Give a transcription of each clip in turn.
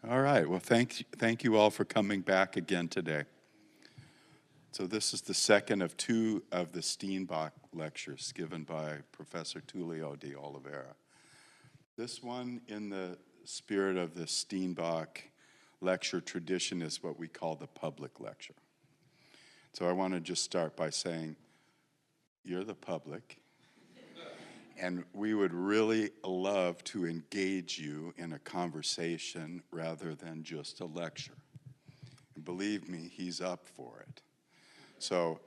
All right, well, thank you all for coming back again today. So this is the second of two of the Steenbock lectures given by Professor Tulio de Oliveira. This one, in the spirit of the Steenbock lecture tradition, is what we call the public lecture. So I want to just start by saying, you're the public, and we would really love to engage you in a conversation rather than just a lecture. And believe me, he's up for it. So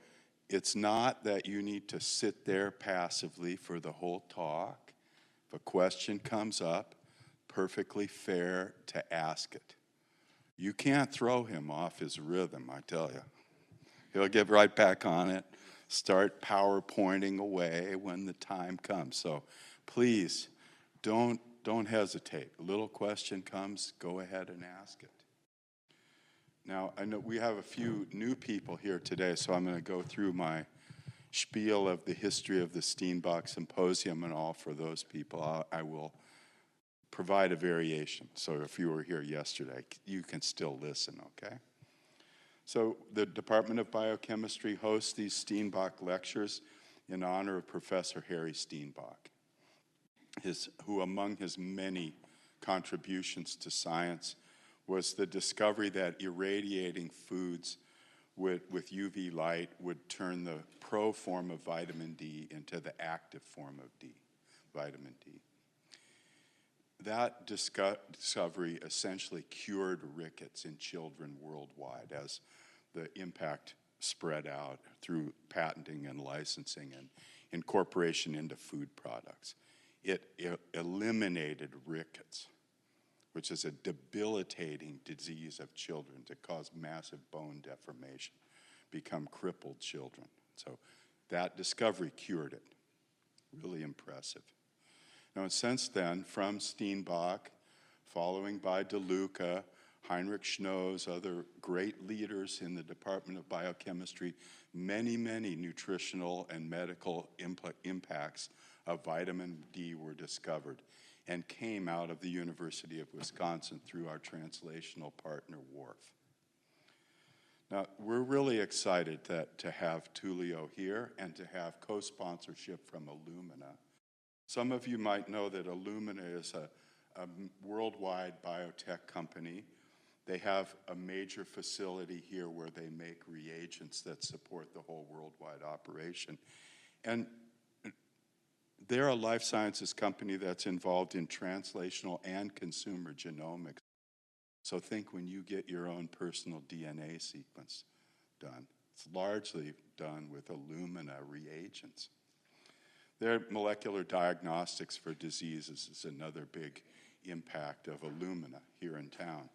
it's not that you need to sit there passively for the whole talk. If a question comes up, perfectly fair to ask it. You can't throw him off his rhythm, I tell you. He'll get right back on it, start PowerPointing away when the time comes. So please, don't hesitate. A little question comes, go ahead and ask it. Now, I know we have a few new people here today, so I'm going to go through my spiel of the history of the Steenbock Symposium and all for those people. I will provide a variation. So if you were here yesterday, you can still listen, okay? So the Department of Biochemistry hosts these Steenbock lectures in honor of Professor Harry Steenbock, who among his many contributions to science was the discovery that irradiating foods with UV light would turn the pro form of vitamin D into the active form of vitamin D. That discovery essentially cured rickets in children worldwide as the impact spread out through patenting and licensing and incorporation into food products. It eliminated rickets, which is a debilitating disease of children that cause massive bone deformation, become crippled children. So that discovery cured it. Really impressive. Now, since then, from Steenbock, following by DeLuca, Heinrich Schnoes, other great leaders in the Department of Biochemistry, many nutritional and medical impacts of vitamin D were discovered and came out of the University of Wisconsin through our translational partner, WARF. Now, we're really excited to have Tulio here and to have co-sponsorship from Illumina. Some of you might know that Illumina is a worldwide biotech company. They have a major facility here where they make reagents that support the whole worldwide operation. And they're a life sciences company that's involved in translational and consumer genomics. So think when you get your own personal DNA sequence done. It's largely done with Illumina reagents. Their molecular diagnostics for diseases is another big impact of Illumina here in town.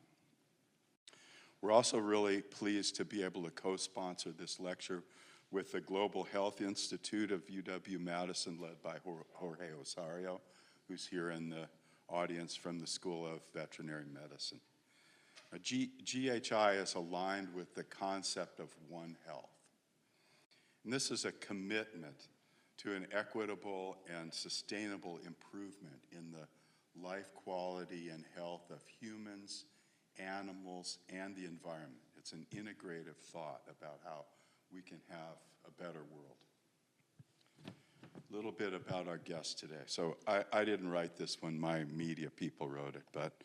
We're also really pleased to be able to co-sponsor this lecture with the Global Health Institute of UW-Madison, led by Jorge Osorio, who's here in the audience from the School of Veterinary Medicine. GHI is aligned with the concept of One Health. And this is a commitment to an equitable and sustainable improvement in the life quality and health of humans, animals, and the environment. It's an integrative thought about how we can have a better world. A little bit about our guest today. So I didn't write this one, my media people wrote it, but it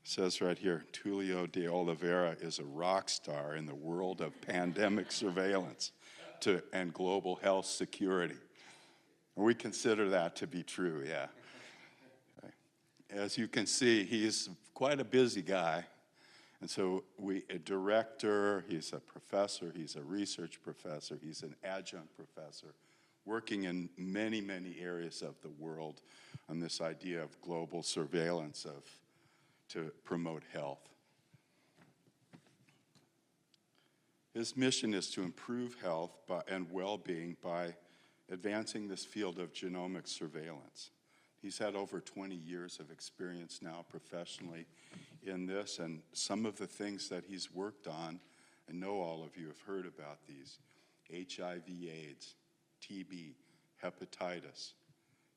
says right here, Tulio de Oliveira is a rock star in the world of pandemic surveillance and global health security. We consider that to be true, yeah. As you can see, he's quite a busy guy. And so a director, he's a professor, he's a research professor, he's an adjunct professor, working in many areas of the world on this idea of global surveillance to promote health. His mission is to improve health and well-being by advancing this field of genomic surveillance. He's had over 20 years of experience now professionally in this, and some of the things that he's worked on, I know all of you have heard about these: HIV/AIDS, TB, hepatitis,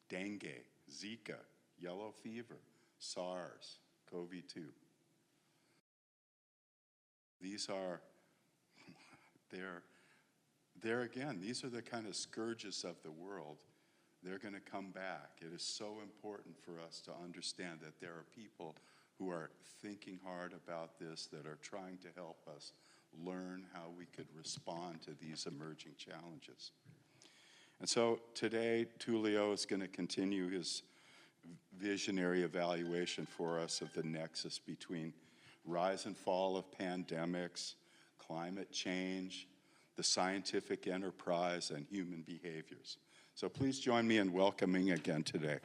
dengue, Zika, yellow fever, SARS, CoV-2. These are, there again, these are the kind of scourges of the world. They're going to come back. It is so important for us to understand that there are people who are thinking hard about this, that are trying to help us learn how we could respond to these emerging challenges. And so today, Tulio is going to continue his visionary evaluation for us of the nexus between rise and fall of pandemics, climate change, the scientific enterprise, and human behaviors. So please join me in welcoming again today.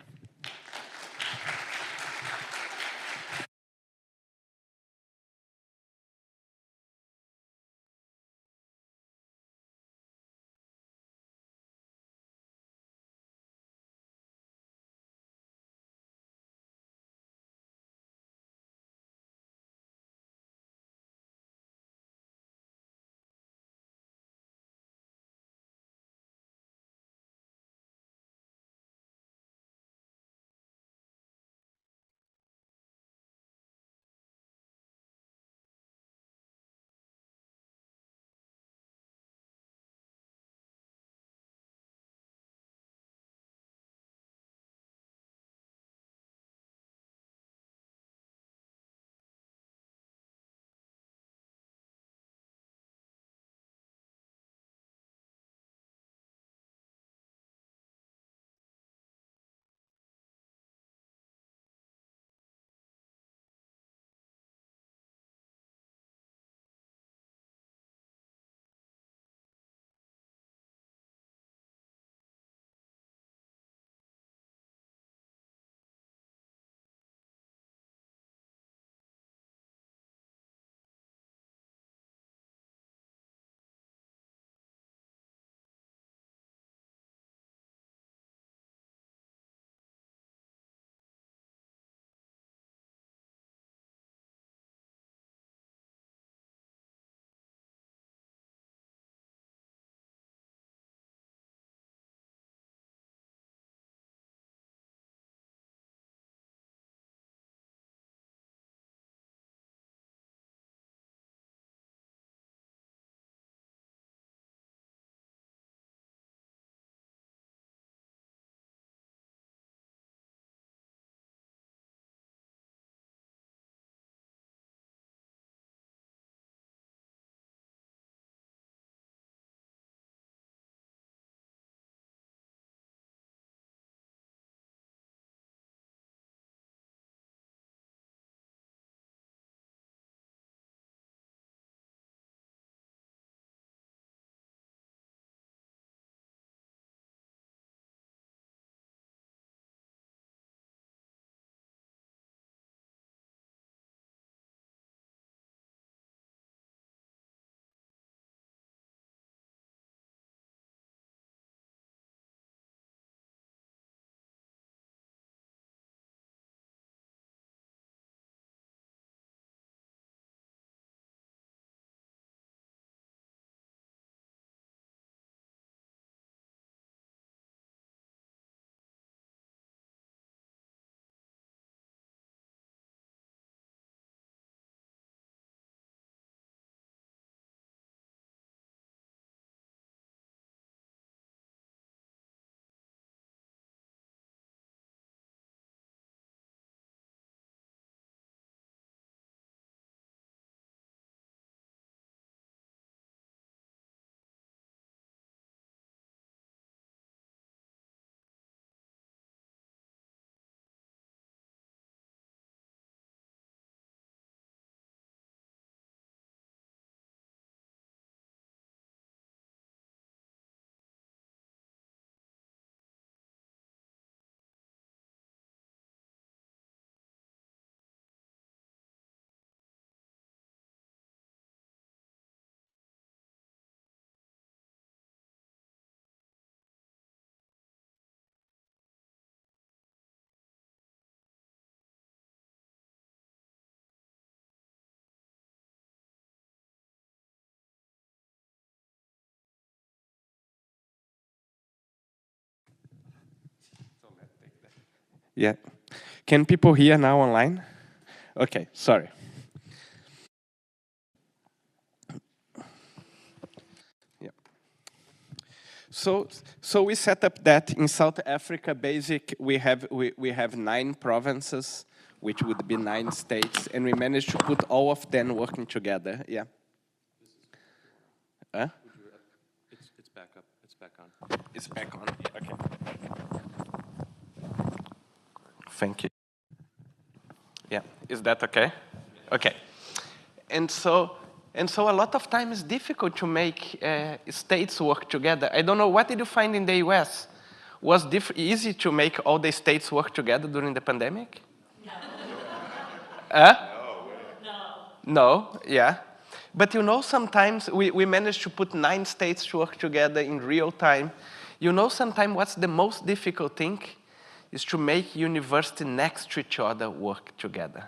Yeah. Can people hear now online? Okay, sorry. So we set up that in South Africa. We have 9 provinces, which would be 9 states, and we managed to put all of them working together. Yeah. Huh? It's back up. It's back on. It's back on. Okay. Thank you. Yeah. Is that okay? Okay. And so a lot of times it's difficult to make states work together. I don't know, what did you find in the US? Was easy to make all the states work together during the pandemic? No. No, yeah. But you know, sometimes we managed to put 9 states to work together in real time. You know, sometimes what's the most difficult thing is to make universities next to each other work together.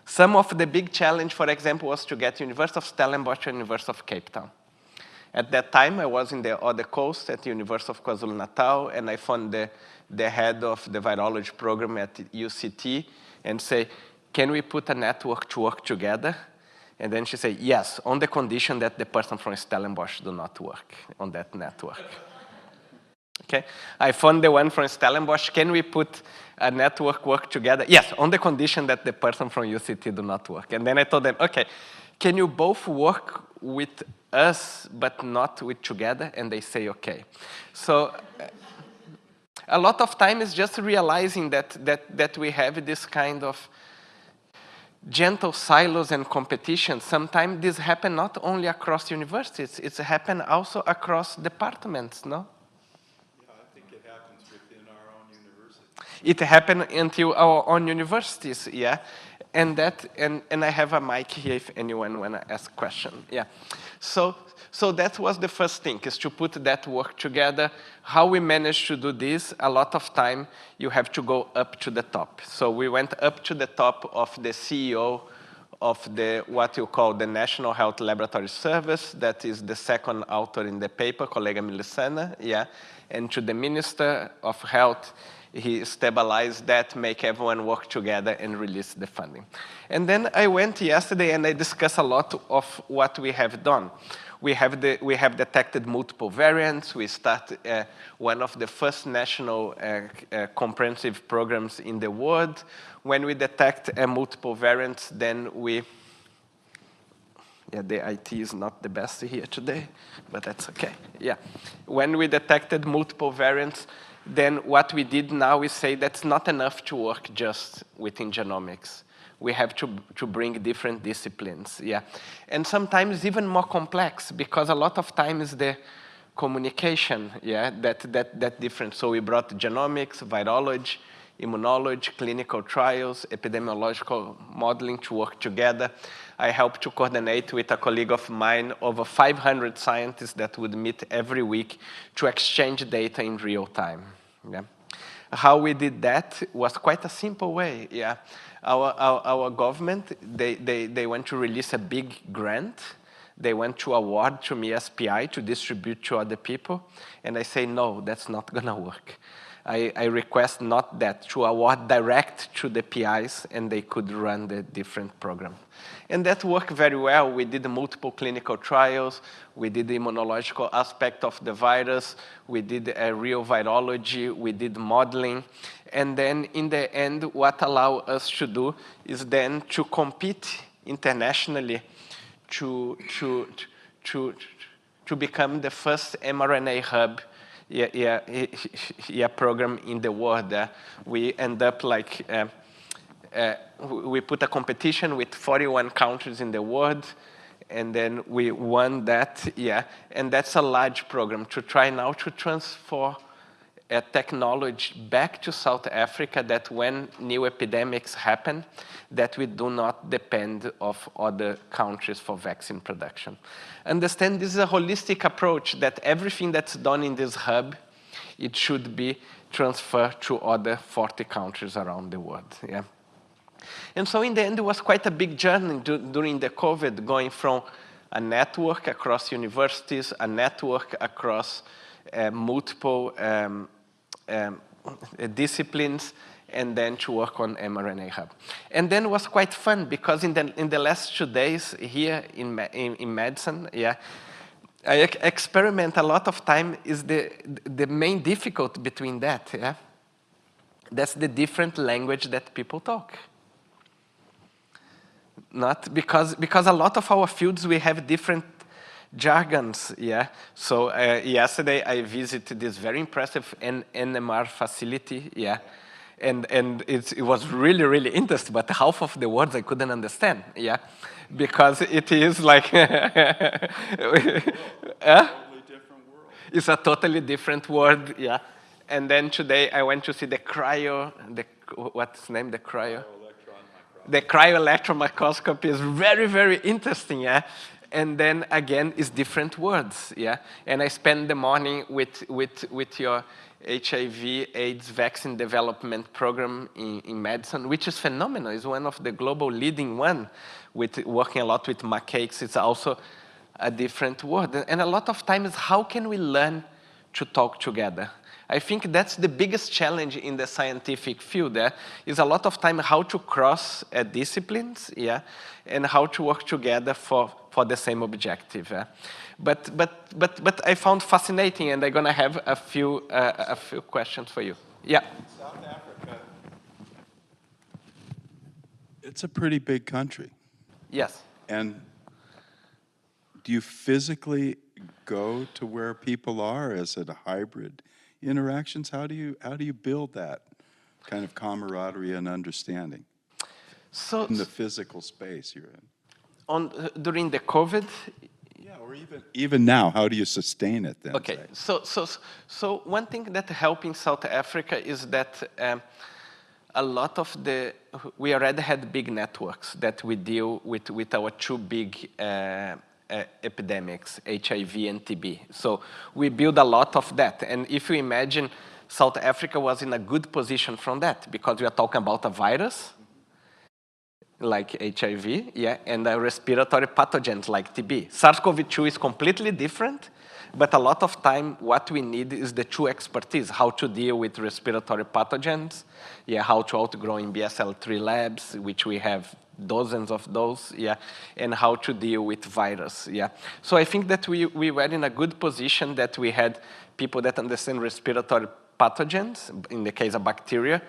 Some of the big challenge, for example, was to get University of Stellenbosch and University of Cape Town. At that time, I was in the other coast at the University of KwaZulu-Natal, and I found the head of the virology program at UCT and say, can we put a network to work together? And then she said, yes, on the condition that the person from Stellenbosch do not work on that network. Okay, I found the one from Stellenbosch. Can we put a network work together? Yes, on the condition that the person from UCT do not work. And then I told them, okay, can you both work with us but not with together? And they say, okay. So a lot of time is just realizing that we have this kind of gentle silos and competition. Sometimes this happen not only across universities, it's happen also across departments, no? It happened until our own universities, yeah. And I have a mic here if anyone wanna ask question, yeah. So that was the first thing, is to put that work together. How we managed to do this, a lot of time you have to go up to the top. So we went up to the top of the CEO of what you call the National Health Laboratory Service, that is the second author in the paper, Colega Milicena, yeah. And to the Minister of Health, he stabilized that, make everyone work together and release the funding. And then I went yesterday and I discussed a lot of what we have done. We have detected multiple variants. We started one of the first national comprehensive programs in the world. When we detect multiple variants, then the IT is not the best here today, but that's okay, yeah. When we detected multiple variants, then what we did now is say that's not enough to work just within genomics. We have to bring different disciplines, yeah. And sometimes even more complex, because a lot of times the communication, yeah, that different. So we brought genomics, virology, immunology, clinical trials, epidemiological modeling to work together. I helped to coordinate with a colleague of mine over 500 scientists that would meet every week to exchange data in real time. Yeah. How we did that was quite a simple way. Yeah. Our government, they went to release a big grant. They went to award to me SPI to distribute to other people. And I say, no, that's not going to work. I request not that, to award direct to the PIs, and they could run the different program. And that worked very well. We did multiple clinical trials. We did the immunological aspect of the virus. We did a real virology. We did modeling. And then in the end, what allowed us to do is then to compete internationally to become the first mRNA hub program in the world. We end up like, we put a competition with 41 countries in the world, and then we won that, yeah. And that's a large program to try now to transfer technology back to South Africa, that when new epidemics happen, that we do not depend of other countries for vaccine production. Understand this is a holistic approach, that everything that's done in this hub, it should be transferred to other 40 countries around the world, yeah. And so in the end, it was quite a big journey during the COVID, going from a network across universities, a network across multiple disciplines, and then to work on mRNA hub. And then it was quite fun, because in the last 2 days here in Madison, yeah, experiment a lot of time is the main difficulty between that, yeah? That's the different language that people talk. Not because a lot of our fields, we have different jargons, yeah? So yesterday I visited this very impressive NMR facility, yeah? And it was really, really interesting, but half of the words I couldn't understand, yeah? Because it is like, it's a totally different word, yeah? And then today I went to see the what's the name, the cryo? The cryo-electron microscopy is very, very interesting, yeah? And then again, it's different words, yeah? And I spent the morning with your HIV/AIDS vaccine development program in Madison, which is phenomenal. It's one of the global leading one, with working a lot with macaques. It's also a different word. And a lot of times, how can we learn to talk together? I think that's the biggest challenge in the scientific field. Is a lot of time how to cross disciplines, yeah, and how to work together for the same objective. But I found fascinating, and I'm gonna have a few questions for you. Yeah. South Africa, it's a pretty big country. Yes. And do you physically go to where people are? Is it a hybrid interactions? How do you build that kind of camaraderie and understanding in the physical space you're in? During the COVID. Yeah, or even now, how do you sustain it then? Okay, so one thing that helped in South Africa is that a lot of we already had big networks that we deal with our two big epidemics, HIV and TB. So we build a lot of that. And if you imagine, South Africa was in a good position from that, because we are talking about a virus, like HIV, yeah, and respiratory pathogens like TB. SARS-CoV-2 is completely different, but a lot of time what we need is the true expertise, how to deal with respiratory pathogens, yeah, how to outgrow in BSL-3 labs, which we have dozens of those, yeah, and how to deal with virus, yeah. So I think that we were in a good position, that we had people that understand respiratory pathogens, in the case of bacteria,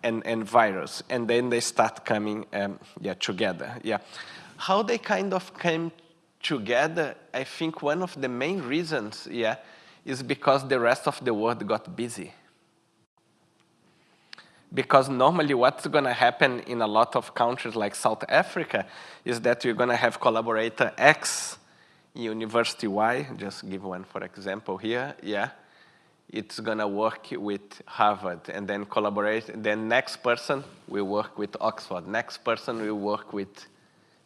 and virus, and then they start coming together. Yeah, how they kind of came together, I think one of the main reasons, yeah, is because the rest of the world got busy. Because normally what's going to happen in a lot of countries like South Africa is that you're going to have collaborator X, University Y, just give one for example here, yeah. It's going to work with Harvard, and then collaborate. Then next person will work with Oxford. Next person will work with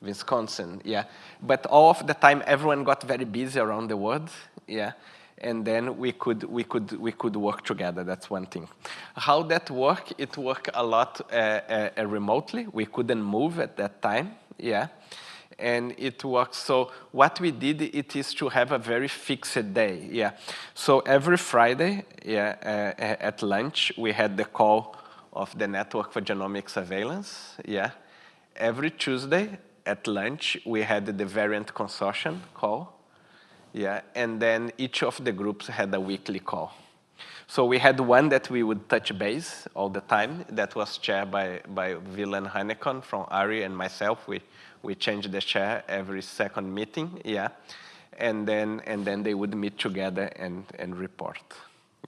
Wisconsin, yeah. But all of the time, everyone got very busy around the world, yeah. And then we could work together. That's one thing. How that worked? It worked a lot remotely. We couldn't move at that time, yeah. And it works. So what we did, it is to have a very fixed day, yeah. So every Friday, yeah, at lunch, we had the call of the Network for Genomic Surveillance, yeah. Every Tuesday at lunch, we had the Variant Consortium call, yeah. And then each of the groups had a weekly call. So we had one that we would touch base all the time, that was chaired by Willem Hannekon from ARI and myself. We changed the chair every second meeting, yeah, and then they would meet together and report,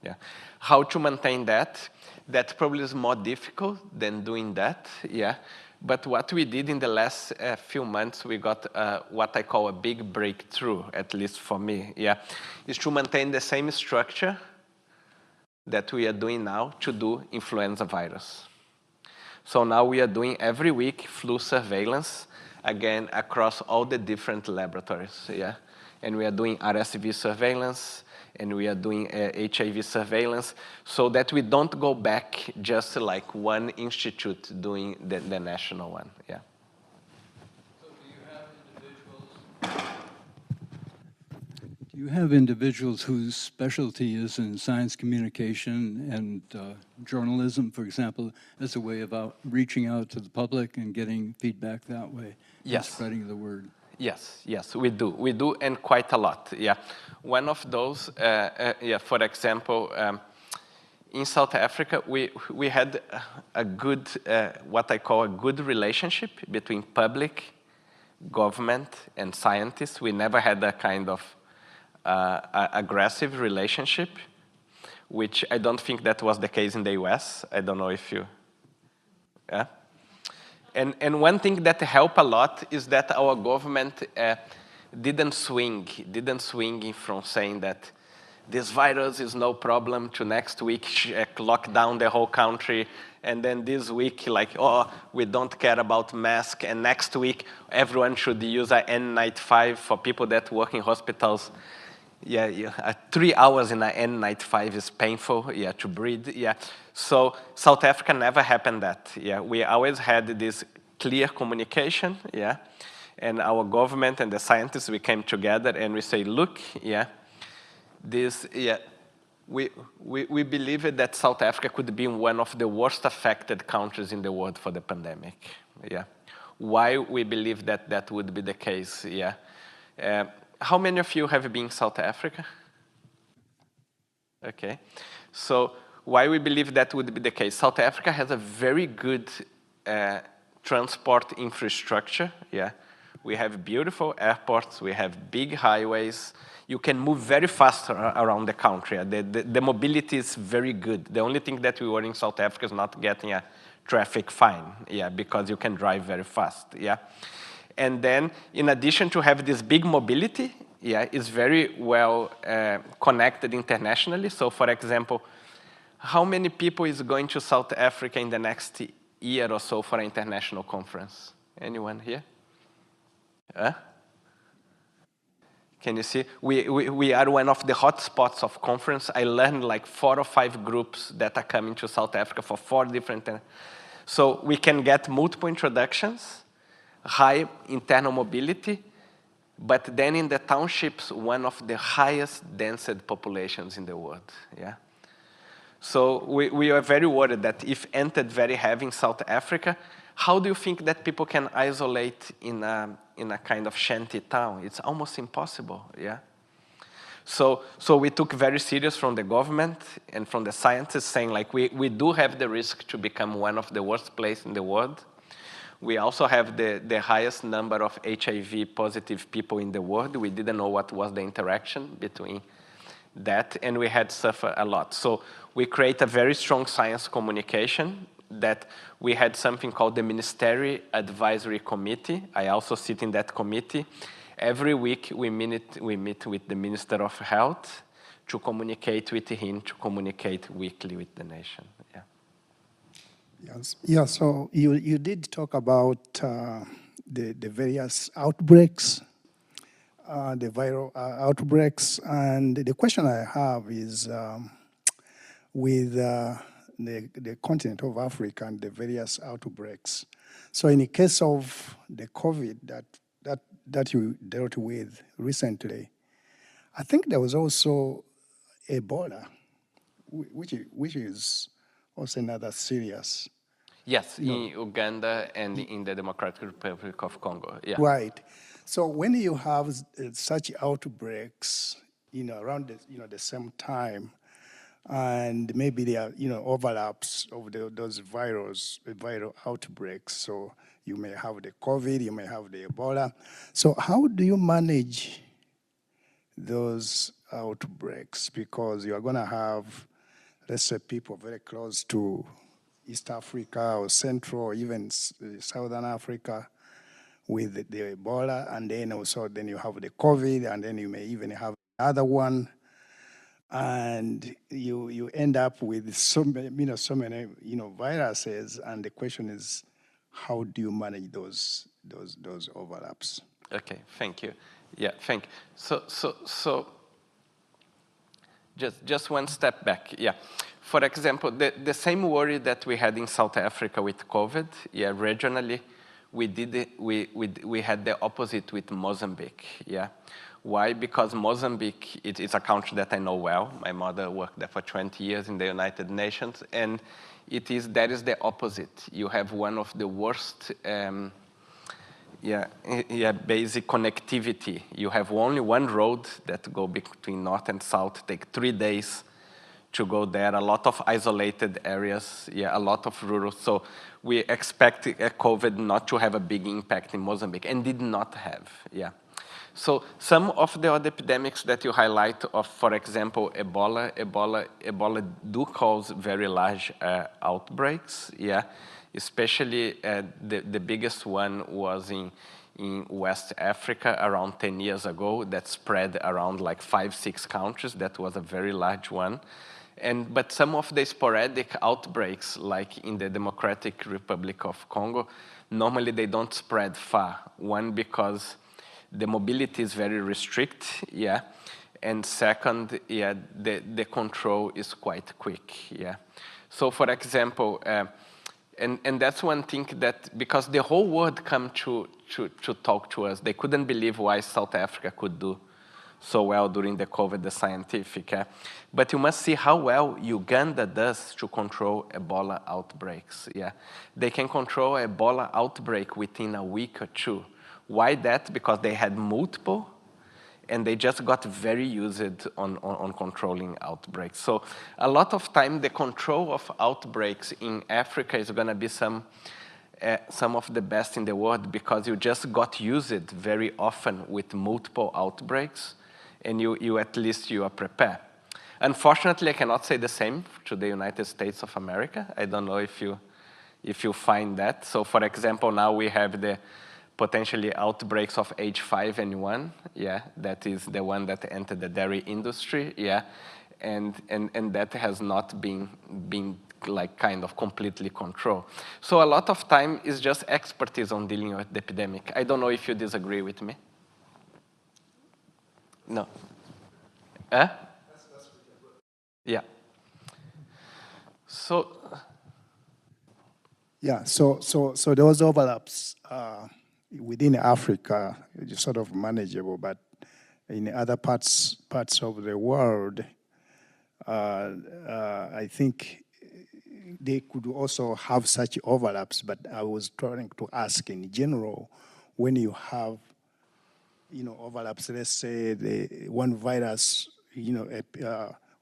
yeah. How to maintain that? That probably is more difficult than doing that, yeah. But what we did in the last few months, we got what I call a big breakthrough, at least for me, yeah, is to maintain the same structure that we are doing now to do influenza virus. So now we are doing every week flu surveillance, again, across all the different laboratories, yeah? And we are doing RSV surveillance, and we are doing HIV surveillance, so that we don't go back just like one institute doing the national one, yeah. So do you have individuals whose specialty is in science communication and journalism, for example, as a way of reaching out to the public and getting feedback that way? Yes. And spreading the word? Yes, yes, we do. We do, and quite a lot, yeah. One of those, for example, in South Africa, we had a good, what I call a good relationship between public, government, and scientists. We never had a kind of aggressive relationship, which I don't think that was the case in the US. I don't know if you, yeah? And one thing that helped a lot is that our government didn't swing from saying that this virus is no problem to next week lock down the whole country, and then this week, like, oh, we don't care about mask, and next week everyone should use an N95 for people that work in hospitals. Yeah, 3 hours in an N95 is painful, yeah, to breathe, yeah. So South Africa never happened that, yeah. We always had this clear communication, yeah. And our government and the scientists, we came together and we say, look, yeah, this, yeah, we believe that South Africa could be one of the worst affected countries in the world for the pandemic, yeah. Why we believe that that would be the case, yeah. How many of you have been in South Africa? Okay, so why we believe that would be the case? South Africa has a very good transport infrastructure, yeah. We have beautiful airports, we have big highways. You can move very fast around the country. The mobility is very good. The only thing that we worry in South Africa is not getting a traffic fine, yeah, because you can drive very fast, yeah. And then, in addition to have this big mobility, yeah, it's very well connected internationally. So, for example, how many people is going to South Africa in the next year or so for an international conference? Anyone here? Huh? Can you see? We are one of the hotspots of conference. I learned like 4 or 5 groups that are coming to South Africa for 4 different. So we can get multiple introductions, high internal mobility, but then in the townships, one of the highest density populations in the world, yeah? So we are very worried that if entered very heavy in South Africa, how do you think that people can isolate in a kind of shanty town? It's almost impossible, yeah? So we took very serious from the government and from the scientists saying like, we do have the risk to become one of the worst places in the world. We also have the highest number of HIV positive people in the world. We didn't know what was the interaction between that, and we had suffered a lot. So we create a very strong science communication that we had something called the Ministerial Advisory Committee. I also sit in that committee. Every week we meet with the Minister of Health to communicate with him, to communicate weekly with the nation, yeah. Yes. Yeah, so you did talk about the various outbreaks, the viral outbreaks, and the question I have is with the continent of Africa and the various outbreaks. So in the case of the COVID that you dealt with recently, I think there was also Ebola, which is also another serious. Yes, in Uganda and in the Democratic Republic of Congo, yeah. Right. So when you have such outbreaks, around the same time, and maybe there are, overlaps of those viral outbreaks. So you may have the COVID, you may have the Ebola. So how do you manage those outbreaks? Because you are going to have, let's say, people very close to East Africa or Central or even Southern Africa with the Ebola, and then also then you have the COVID, and then you may even have another one. And you end up with so many viruses, and the question is, how do you manage those overlaps? Okay, thank you. Yeah, thank you. So just one step back, yeah. For example, the same worry that we had in South Africa with COVID, yeah, regionally, we had the opposite with Mozambique, yeah. Why? Because Mozambique, it's a country that I know well. My mother worked there for 20 years in the United Nations, and that is the opposite. You have one of the worst basic connectivity. You have only one road that go between north and south, take 3 days to go there, a lot of isolated areas, a lot of rural. So we expect COVID not to have a big impact in Mozambique, and did not have, So some of the other epidemics that you highlight of, for example, Ebola do cause very large outbreaks, Especially the biggest one was in West Africa around 10 years ago that spread around like 5-6 countries. That was a very large one. But some of the sporadic outbreaks, like in the Democratic Republic of Congo, normally they don't spread far. One, because the mobility is very restricted, and second, the control is quite quick, So for example, and that's one thing that, because the whole world come to talk to us, they couldn't believe why South Africa could do so well during the COVID, the scientific. But you must see how well Uganda does to control Ebola outbreaks. They can control Ebola outbreak within a week or 2. Why that? Because they had multiple, and they just got very used on controlling outbreaks. So a lot of time, the control of outbreaks in Africa is going to be some of the best in the world, because you just got used very often with multiple outbreaks, and you at least you are prepared. Unfortunately, I cannot say the same to the United States of America. I don't know if you find that. So for example, now we have the potentially outbreaks of H5N1, that is the one that entered the dairy industry, and that has not been like kind of completely controlled. So a lot of time is just expertise on dealing with the epidemic. I don't know if you disagree with me. No. Yeah. So. Yeah. So those overlaps within Africa is sort of manageable, but in other parts of the world, I think they could also have such overlaps. But I was trying to ask in general, when you have, overlaps, let's say the one virus,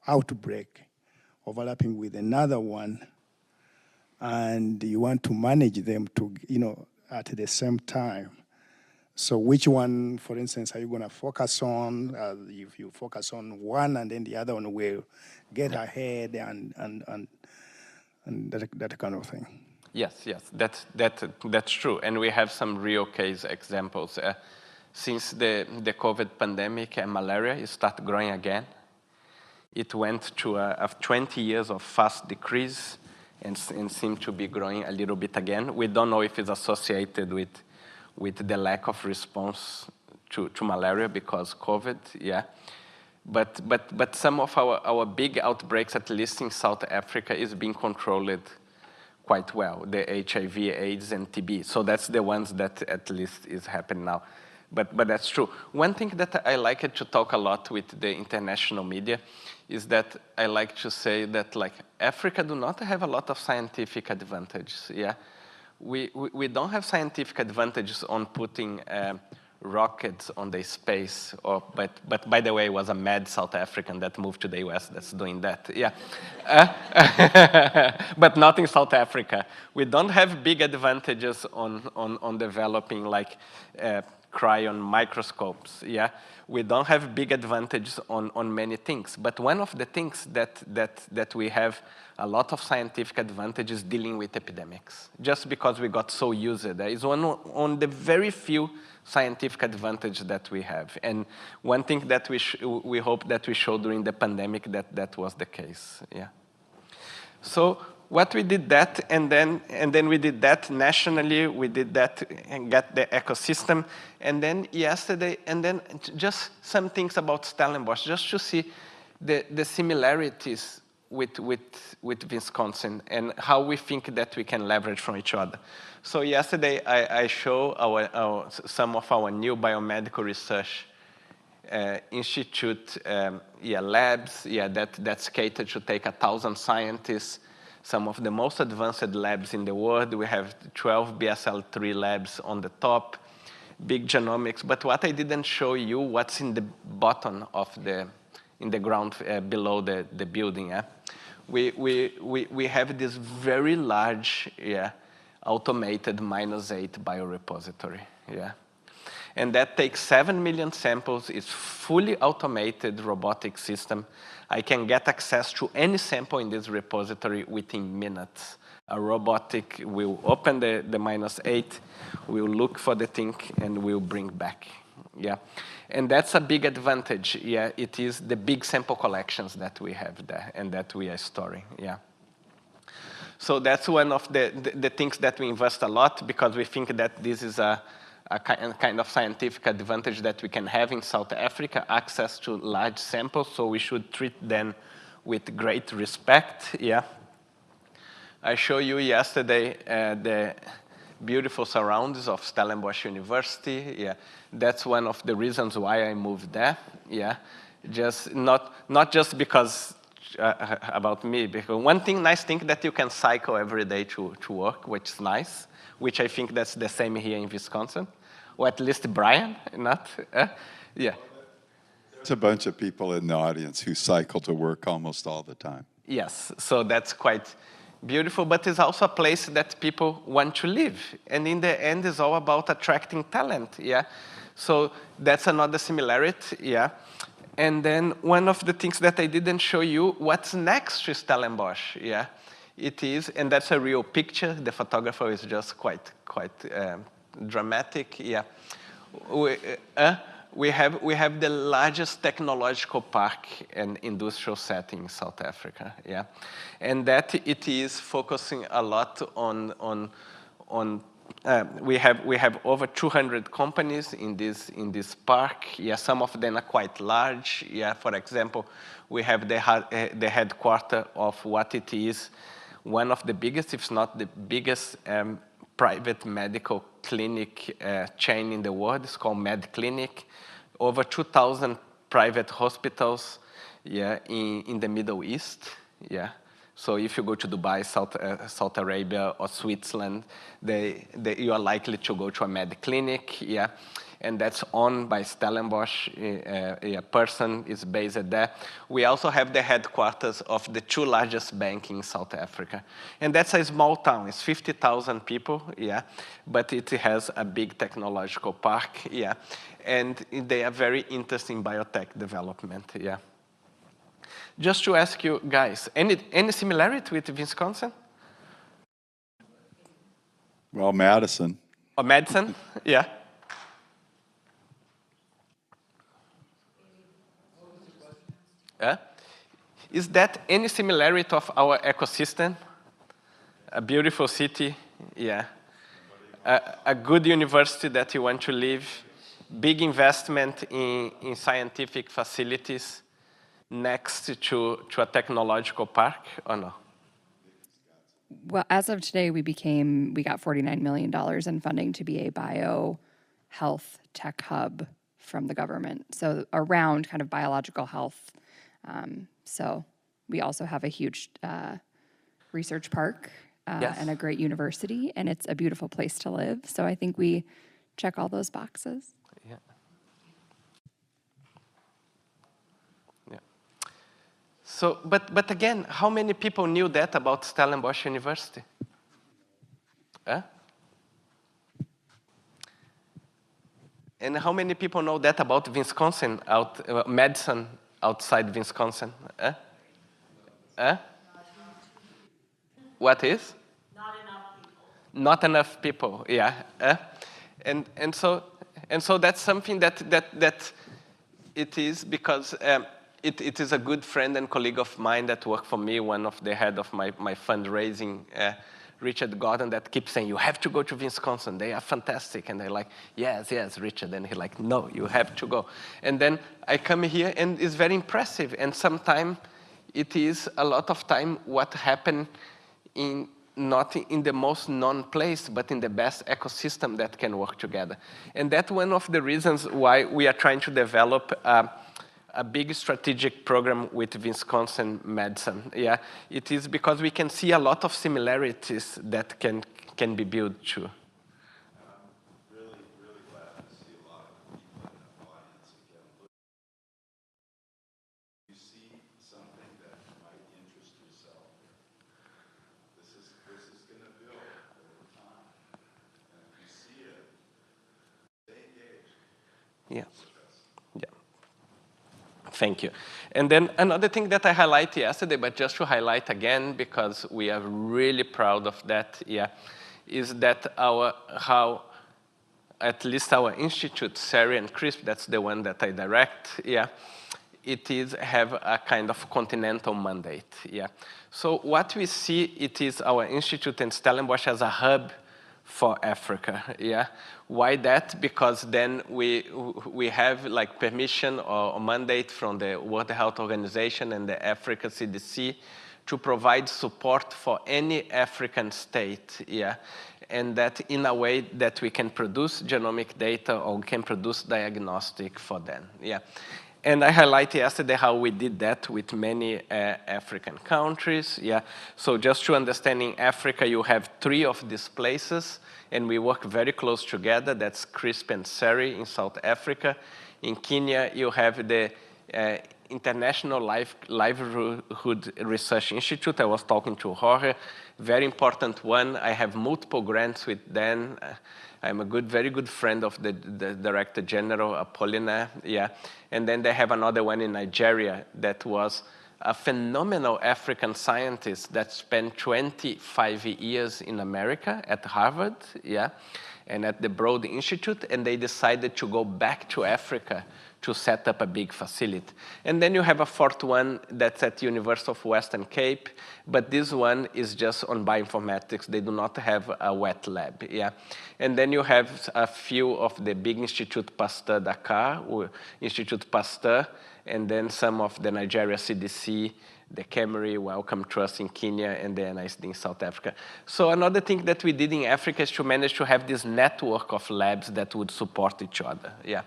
outbreak overlapping with another one, and you want to manage them to, at the same time. So which one, for instance, are you going to focus on? If you focus on one, and then the other one will get ahead and that kind of thing. Yes, that's true. And we have some real case examples. Since the COVID pandemic and malaria started growing again, it went to 20 years of fast decrease and seemed to be growing a little bit again. We don't know if it's associated with the lack of response to malaria because COVID, But some of our big outbreaks, at least in South Africa, is being controlled quite well, the HIV, AIDS, and TB. So that's the ones that at least is happening now. But that's true. One thing that I like to talk a lot with the international media is that I like to say that like Africa do not have a lot of scientific advantages. We don't have scientific advantages on putting rockets on the space, but by the way, it was a mad South African that moved to the US that's doing that, but not in South Africa. We don't have big advantages on developing like cryon microscopes, We don't have big advantages on many things, but one of the things that we have a lot of scientific advantages dealing with epidemics, just because we got so used. There is on the very few scientific advantage that we have, and one thing that we hope that we show during the pandemic that was the case, So what we did that, and then we did that nationally. We did that and got the ecosystem, and then yesterday, and then just some things about Stellenbosch, just to see the similarities with Wisconsin and how we think that we can leverage from each other. So yesterday I show some of our new biomedical research institute labs that's catered to take 1,000 scientists, some of the most advanced labs in the world. We have 12 BSL-3 labs on the top. big genomics. But what I didn't show you, what's in the bottom of in the ground below the building. We have this very large, automated -8 biorepository. And that takes 7 million samples. It's fully automated robotic system. I can get access to any sample in this repository within minutes. A robotic will open the -8, will look for the thing, and will bring back. And that's a big advantage. It is the big sample collections that we have there and that we are storing. So that's one of the things that we invest a lot, because we think that this is a kind of scientific advantage that we can have in South Africa, access to large samples, so we should treat them with great respect. I showed you yesterday the beautiful surroundings of Stellenbosch University. That's one of the reasons why I moved there. Just not just because about me, because one nice thing that you can cycle every day to work, which is nice, which I think that's the same here in Wisconsin, or at least Brian, not? There's a bunch of people in the audience who cycle to work almost all the time. Yes, so that's quite beautiful, but it's also a place that people want to live. And in the end, it's all about attracting talent, So that's another similarity, And then one of the things that I didn't show you, what's next to Stellenbosch, It is, and that's a real picture. The photographer is just quite dramatic, We have the largest technological park and industrial setting in South Africa, and that it is focusing a lot on we have over 200 companies in this park. Some of them are quite large. For example, we have the headquarters of what it is, one of the biggest, if not the biggest, private medical clinic chain in the world. It's called MedClinic. Over 2,000 private hospitals, in the Middle East, So if you go to Dubai, Saudi Arabia, or Switzerland, you are likely to go to a MedClinic, and that's owned by Stellenbosch. A person is based there. We also have the headquarters of the 2 largest banks in South Africa. And that's a small town. It's 50,000 people, but it has a big technological park, and they are very interested in biotech development, Just to ask you guys, any similarity with Wisconsin? Well, Madison. Or Madison, Is that any similarity of our ecosystem? A beautiful city, a good university that you want to live, big investment in scientific facilities next to a technological park, or no? Well, as of today, we got $49 million in funding to be a bio health tech hub from the government. So around kind of biological health. So we also have a huge research park and a great university, and it's a beautiful place to live. So I think we check all those boxes. So, but again, how many people knew that about Stellenbosch University? And how many people know that about Wisconsin, Madison, outside Wisconsin? What is? Not enough people, and so that's something that it is, because it is a good friend and colleague of mine that worked for me, one of the head of my fundraising, Richard Gordon, that keeps saying, you have to go to Wisconsin, they are fantastic. And they're like, yes, Richard. And he's like, no, you have to go. And then I come here, and it's very impressive. And sometimes it is a lot of time what happened not in the most known place, but in the best ecosystem that can work together. And that's one of the reasons why we are trying to develop a big strategic program with Wisconsin Madison. It is because we can see a lot of similarities that can be built too. Really glad to Yeah. Yeah. Thank you. And then another thing that I highlighted yesterday, but just to highlight again, because we are really proud of that, yeah, is that how at least our institute, SERI and CRISP, that's the one that I direct, yeah, it is have a kind of continental mandate, yeah. So what we see, it is our institute and Stellenbosch as a hub for Africa, yeah. Why that? Because then we have like permission or mandate from the World Health Organization and the Africa CDC to provide support for any African state, yeah, and that in a way that we can produce genomic data or we can produce diagnostic for them, yeah. And I highlighted yesterday how we did that with many African countries, yeah. So just to understanding Africa, you have 3 of these places, and we work very close together. That's CRISP and SERI in South Africa. In Kenya, you have the International Livelihood Research Institute. I was talking to Jorge, very important one. I have multiple grants with them. I'm a very good friend of the Director General, Apollinaire, yeah. And then they have another one in Nigeria that was a phenomenal African scientist that spent 25 years in America at Harvard, yeah, and at the Broad Institute, and they decided to go back to Africa to set up a big facility. And then you have a 4th one that's at the University of Western Cape, but this one is just on bioinformatics. They do not have a wet lab, yeah. And then you have a few of the big Institut Pasteur Dakar, or Institut Pasteur, and then some of the Nigeria CDC, the Kemmery Wellcome Trust in Kenya, and the NICD in South Africa. So another thing that we did in Africa is to manage to have this network of labs that would support each other, yeah.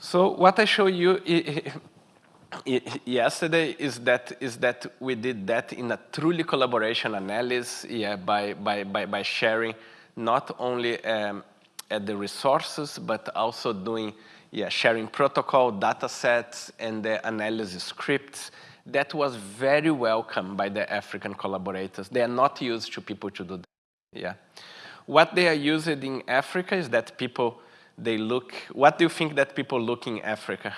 So what I show you yesterday is that we did that in a truly collaboration analysis, yeah, by sharing not only the resources, but also doing, yeah, sharing protocol, data sets, and the analysis scripts. That was very welcome by the African collaborators. They are not used to people to do that, yeah. What they are used in Africa is that people, they look, what do you think that people look in Africa?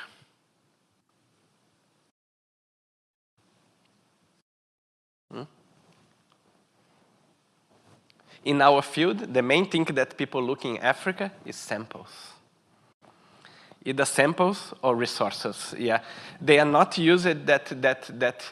In our field, the main thing that people look in Africa is samples. Either samples or resources, yeah. They are not used that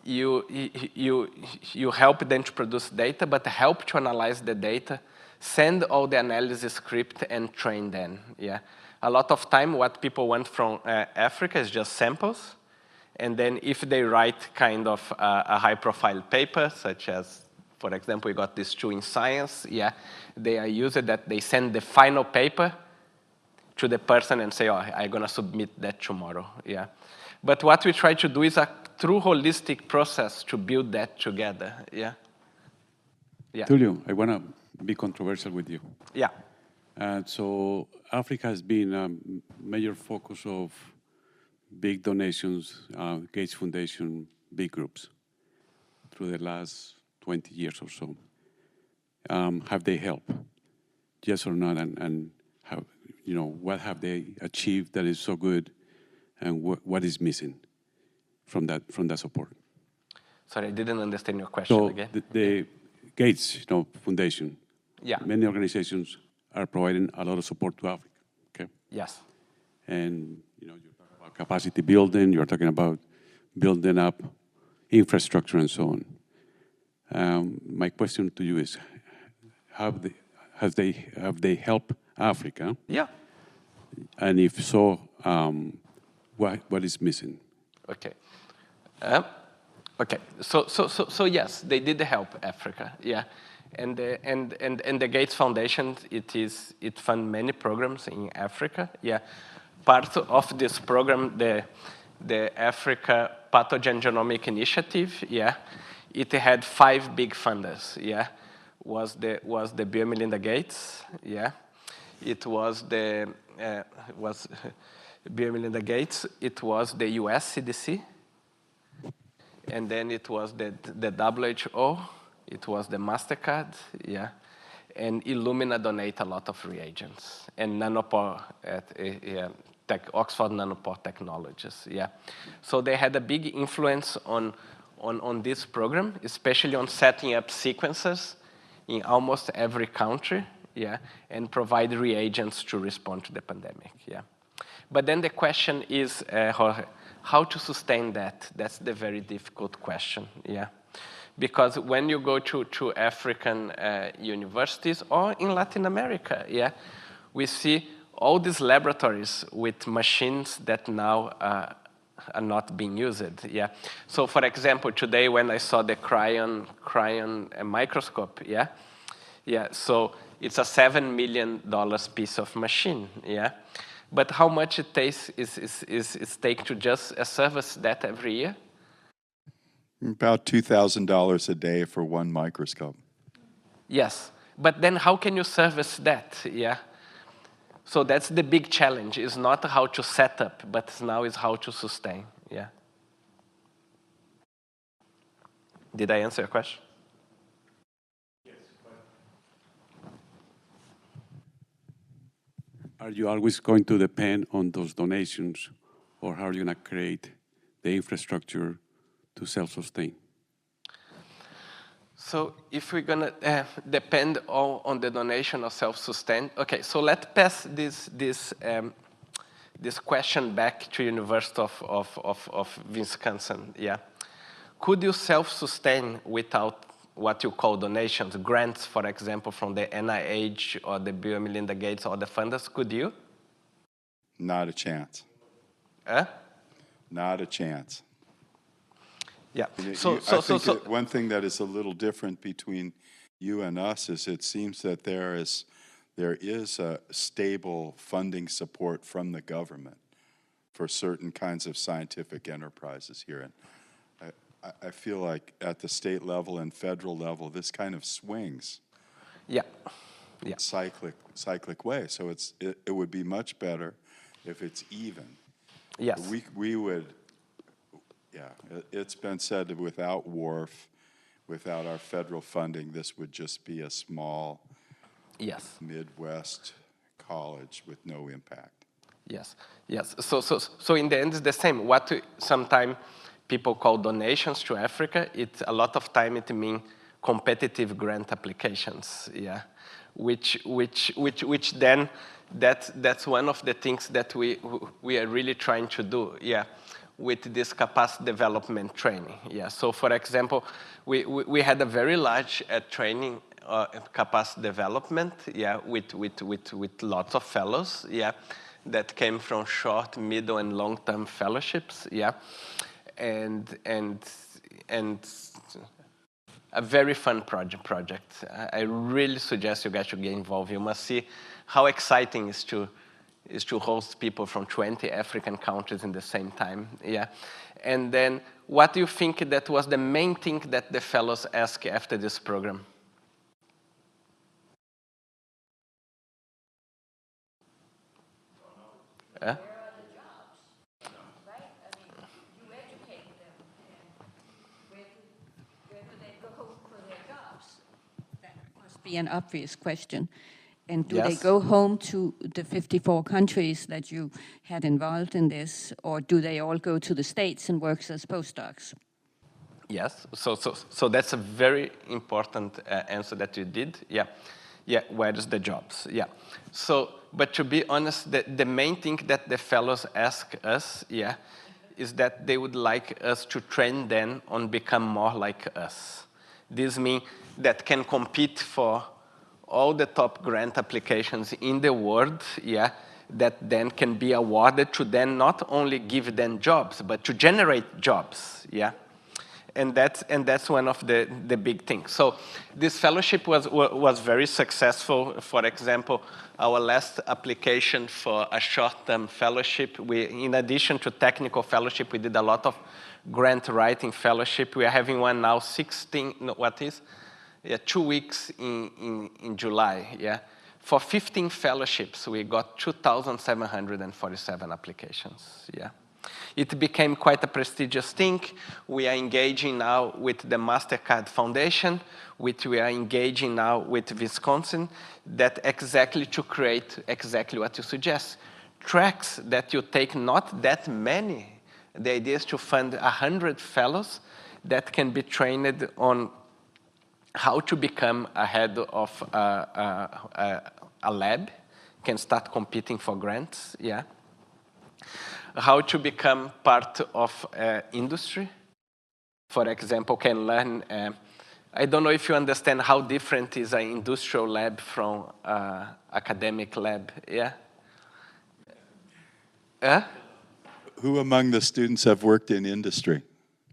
you help them to produce data, but help to analyze the data, send all the analysis script and train them, yeah. A lot of time what people want from Africa is just samples, and then if they write kind of a high profile paper, such as, for example, we got these 2 in Science, yeah, they are used that they send the final paper to the person and say, oh, I'm gonna submit that tomorrow, yeah. But what we try to do is a true holistic process to build that together, yeah. Yeah. Tulio, I wanna be controversial with you. Yeah. So Africa has been a major focus of big donations, Gates Foundation, big groups, through the last 20 years or so. Have they helped? Yes or not? And how, you know, what have they achieved that is so good, and what is missing from that support? Sorry, I didn't understand your question again. The Gates, you know, Foundation. Yeah. Many organizations are providing a lot of support to Africa. Okay. Yes. And you know, you're talking about capacity building. You're talking about building up infrastructure and so on. My question to you is, have they helped Africa? Yeah. And if so, what is missing? Okay. Okay. So yes, they did help Africa. Yeah. And the Gates Foundation, it funds many programs in Africa. Yeah. Part of this program, the Africa Pathogen Genomic Initiative. Yeah. It had 5 big funders. Yeah. Was the Bill and Melinda Gates. Yeah. It was the Bill and Melinda Gates. It was the US CDC. And then it was the WHO. It was the MasterCard, yeah. and Illumina donate a lot of reagents, and Nanopore Oxford Nanopore Technologies, yeah. So they had a big influence on this program, especially on setting up sequencers in almost every country, yeah, and provide reagents to respond to the pandemic, yeah. But then the question is, Jorge, how to sustain that? That's the very difficult question, yeah. Because when you go to African universities or in Latin America, yeah, we see all these laboratories with machines that now are not being used, yeah. So for example, today when I saw the cryon microscope, yeah, so it's a $7 million piece of machine, yeah. But how much it takes is take to just service that every year? About $2,000 a day for one microscope. Yes, but then how can you service that, yeah? So that's the big challenge, is not how to set up, but now is how to sustain, yeah. Did I answer your question? Yes. Are you always going to depend on those donations, or how are you going to create the infrastructure to self-sustain? So if we're going to depend all on the donation or self-sustain, okay, so let's pass this question back to University of Wisconsin, yeah. Could you self-sustain without what you call donations, grants, for example, from the NIH or the Bill and Melinda Gates or the funders? Could you? Not a chance. Not a chance. Yeah. I think one thing that is a little different between you and us is it seems that there is a stable funding support from the government for certain kinds of scientific enterprises here. And I feel like at the state level and federal level, this kind of swings. Yeah. In cyclic way. So it would be much better if it's even. Yes. We would. Yeah, it's been said that without WARF, without our federal funding, this would just be a small Midwest college with no impact. Yes, yes. So in the end, it's the same. What sometimes people call donations to Africa, a lot of time it means competitive grant applications, yeah. Which then, that's one of the things that we are really trying to do, yeah, with this capacity development training, yeah. So for example, we had a very large training capacity development, yeah, with lots of fellows, yeah, that came from short, middle, and long-term fellowships, yeah, and a very fun project. I really suggest you guys should get involved. You must see how exciting it is to host people from 20 African countries in the same time, yeah. And then, what do you think that was the main thing that the fellows asked after this program? Where are the jobs, right? I mean, you educate them, and where do they go for their jobs? That must be an obvious question. And do they go home to the 54 countries that you had involved in this, or do they all go to the States and work as postdocs? Yes, so that's a very important answer that you did, yeah. Yeah, where is the jobs, yeah. So, but to be honest, the main thing that the fellows ask us, yeah, is that they would like us to train them on become more like us. This means that can compete for all the top grant applications in the world, yeah, that then can be awarded to then not only give them jobs, but to generate jobs, yeah. And that's one of the big things. So this fellowship was very successful. For example, our last application for a short-term fellowship, in addition to technical fellowship, we did a lot of grant writing fellowship. We are having one now, 2 weeks in July, yeah. For 15 fellowships, we got 2,747 applications, yeah. It became quite a prestigious thing. We are engaging now with the MasterCard Foundation, which we are engaging now with Wisconsin, that exactly to create exactly what you suggest. Tracks that you take not that many. The idea is to fund 100 fellows that can be trained on how to become a head of a lab, can start competing for grants, yeah. How to become part of industry. For example, can learn, I don't know if you understand how different is an industrial lab from academic lab, yeah? Who among the students have worked in industry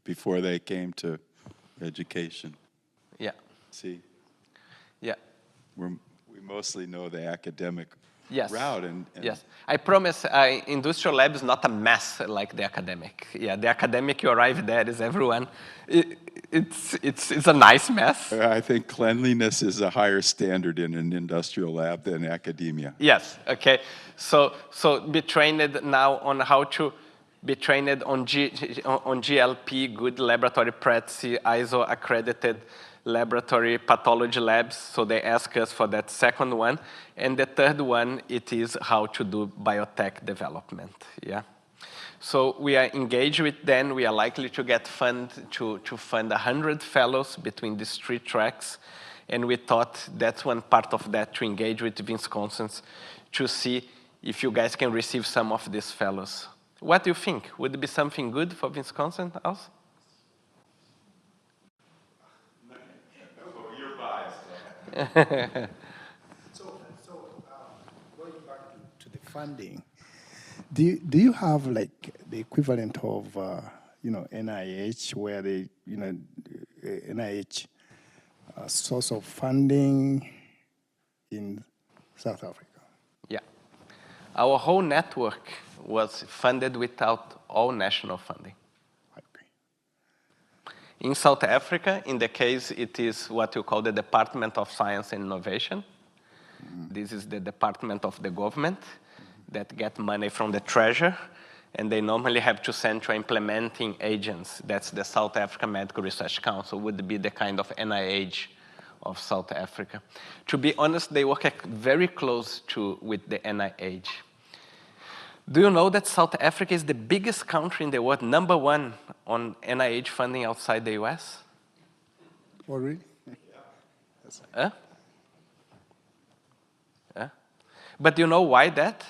before they came to education? Yeah. See, Yeah. we mostly know the academic Yes. route. And yes. I promise industrial lab is not a mess like the academic. Yeah, the academic, you arrive there is everyone. It's a nice mess. I think cleanliness is a higher standard in an industrial lab than academia. Yes, okay. So be trained now on how to be trained on GLP, good laboratory practice, ISO accredited laboratory pathology labs. So they ask us for that second one. And the third one, it is how to do biotech development, yeah. So we are engaged with them. We are likely to get fund to fund 100 fellows between these 3 tracks. And we thought that's one part of that, to engage with Wisconsin to see if you guys can receive some of these fellows. What do you think? Would it be something good for Wisconsin also? You're biased. Going back to the funding, do you have like the equivalent of NIH, where the NIH source of funding in South Africa? Yeah. Our whole network was funded without all national funding. In South Africa, in the case, it is what you call the Department of Science and Innovation. This is the department of the government that get money from the treasury, and they normally have to send to implementing agents. That's the South African Medical Research Council, would be the kind of NIH of South Africa. To be honest, they work very close with the NIH. Do you know that South Africa is the biggest country in the world, #1 on NIH funding outside the US? Oh, really? But do you know why that?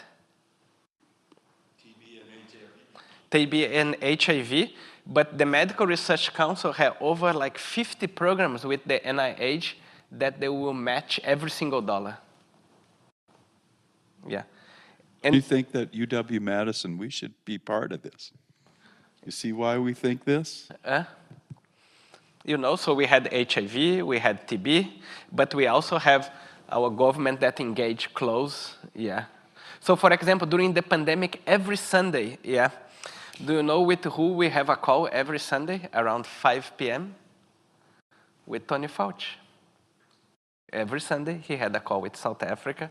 TB and HIV. But the Medical Research Council have over like 50 programs with the NIH that they will match every single dollar. Yeah. Do you think that UW-Madison, we should be part of this? You see why we think this? So we had HIV, we had TB, but we also have our government that engage close, yeah. So for example, during the pandemic, every Sunday, yeah, do you know with who we have a call every Sunday around 5 p.m.? With Tony Fauci. Every Sunday, he had a call with South Africa,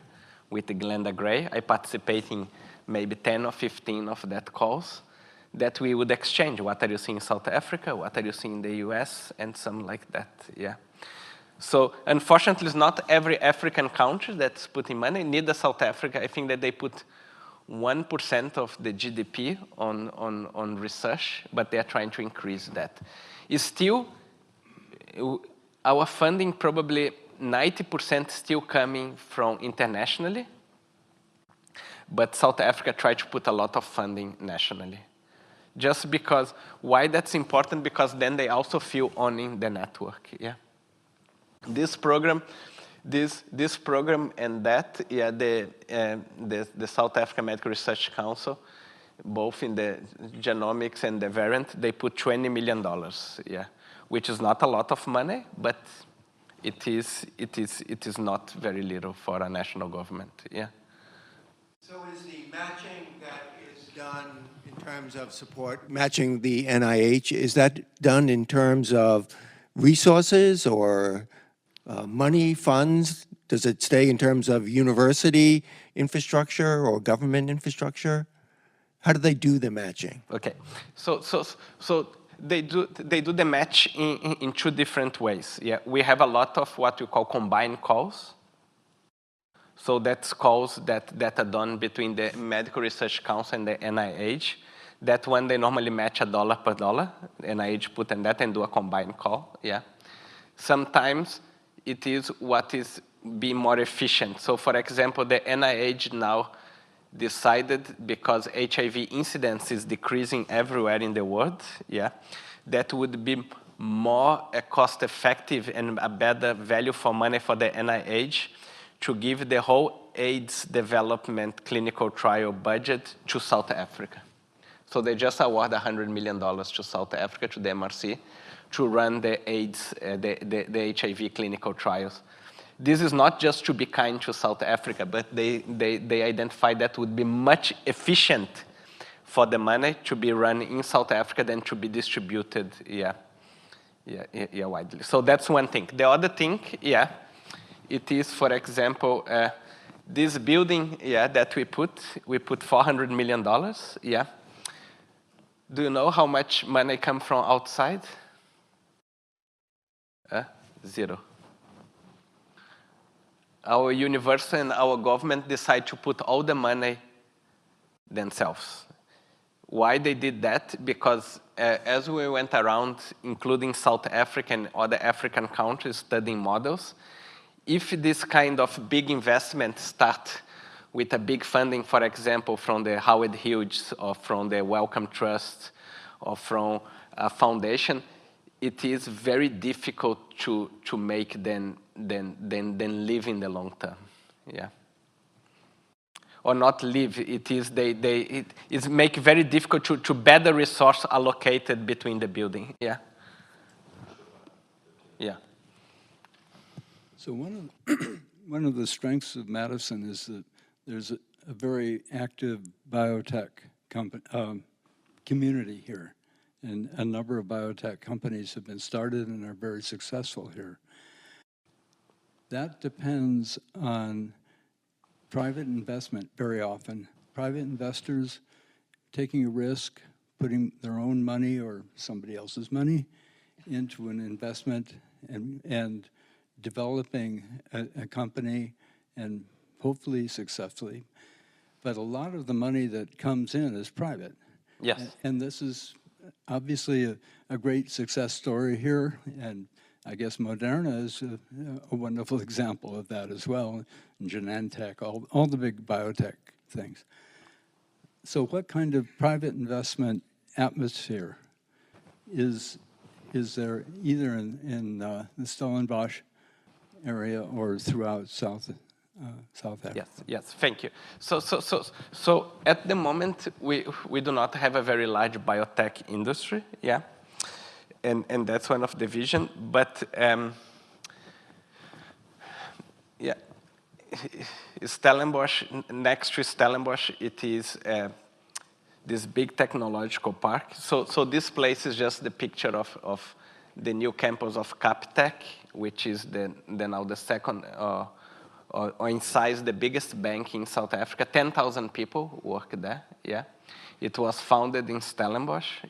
with Glenda Gray. I participate in maybe 10 or 15 of that calls that we would exchange. What are you seeing in South Africa? What are you seeing in the US? And some like that, yeah. So unfortunately, it's not every African country that's putting money, neither South Africa. I think that they put 1% of the GDP on research, but they are trying to increase that. It's still, our funding probably 90% still coming from internationally, but South Africa tried to put a lot of funding nationally. Just because, why that's important? Because then they also feel owning the network, yeah. This program and that, yeah, the South African Medical Research Council, both in the genomics and the variant, they put $20 million, yeah, which is not a lot of money, but it is not very little for a national government, yeah. So is the matching that is done in terms of support, matching the NIH, is that done in terms of resources or money, funds? Does it stay in terms of university infrastructure or government infrastructure? How do they do the matching? Okay, so they do the match in two different ways. Yeah, we have a lot of what we call combined calls. So that's calls that are done between the Medical Research Council and the NIH. That one they normally match $1 per dollar. NIH put in that and do a combined call. Yeah. Sometimes it is what is be more efficient. So for example, the NIH now decided, because HIV incidence is decreasing everywhere in the world, yeah, that would be more cost effective and a better value for money for the NIH to give the whole AIDS development clinical trial budget to South Africa. So they just award $100 million to South Africa, to the MRC, to run the AIDS, the HIV clinical trials. This is not just to be kind to South Africa, but they identified that would be much efficient for the money to be run in South Africa than to be distributed, widely. So that's one thing. The other thing, it is, for example, this building, that we put $400 million, Do you know how much money comes from outside? Zero. Our university and our government decide to put all the money themselves. Why they did that? Because as we went around, including South Africa and other African countries studying models, if this kind of big investment start with a big funding, for example, from the Howard Hughes or from the Wellcome Trust or from a foundation, it is very difficult to make them live in the long term, or not live. It is it is make very difficult to better resource allocated between the building. So one of the strengths of Madison is that there's a very active biotech community here. And a number of biotech companies have been started and are very successful here. That depends on private investment very often. Private investors taking a risk, putting their own money or somebody else's money into an investment and developing a company and hopefully successfully. But a lot of the money that comes in is private. Yes. And this is obviously a great success story here, and I guess Moderna is a wonderful example of that as well, and Genentech, all the big biotech things. So what kind of private investment atmosphere is there either in the Stellenbosch area or throughout South Africa? Yes, thank you. So at the moment, we do not have a very large biotech industry, and that's one of the vision. But Stellenbosch, next to Stellenbosch, it is this big technological park. So this place is just the picture of the new campus of Capitec, which is now the second. Or in size, the biggest bank in South Africa. 10,000 people work there, It was founded in Stellenbosch,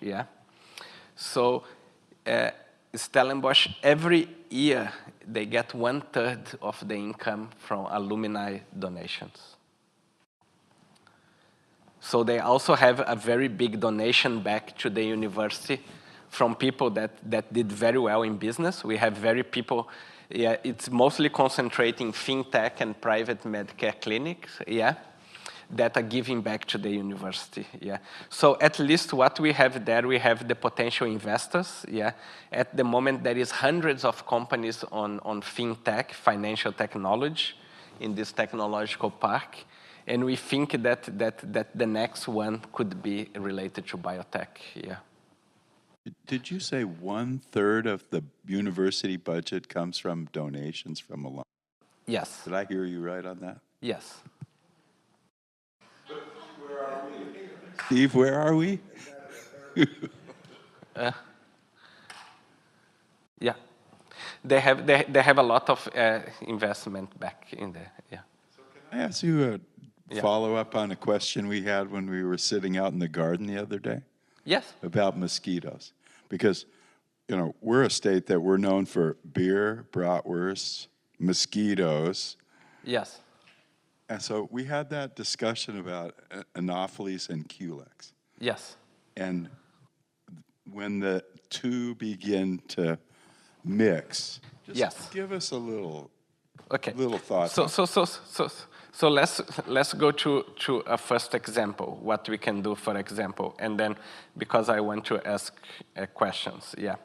So Stellenbosch, every year, they get 1/3 of the income from alumni donations. So they also have a very big donation back to the university from people that did very well in business. We have it's mostly concentrating fintech and private Medicare clinics, that are giving back to the university, So at least what we have there, we have the potential investors, At the moment, there is hundreds of companies on fintech, financial technology, in this technological park, and we think that the next one could be related to biotech, Did you say 1/3 of the university budget comes from donations from alumni? Yes. Did I hear you right on that? Yes. Where are we? Steve, where are we? They have a lot of investment back in there, So can I ask you follow up on a question we had when we were sitting out in the garden the other day Yes. about mosquitoes? Because, we're a state that we're known for beer, bratwurst, mosquitoes. Yes. And so we had that discussion about Anopheles and Culex. Yes. And when the two begin to mix, just Yes. give us a little Okay. thought. So let's go to a first example, what we can do, for example, and then because I want to ask questions. Yeah.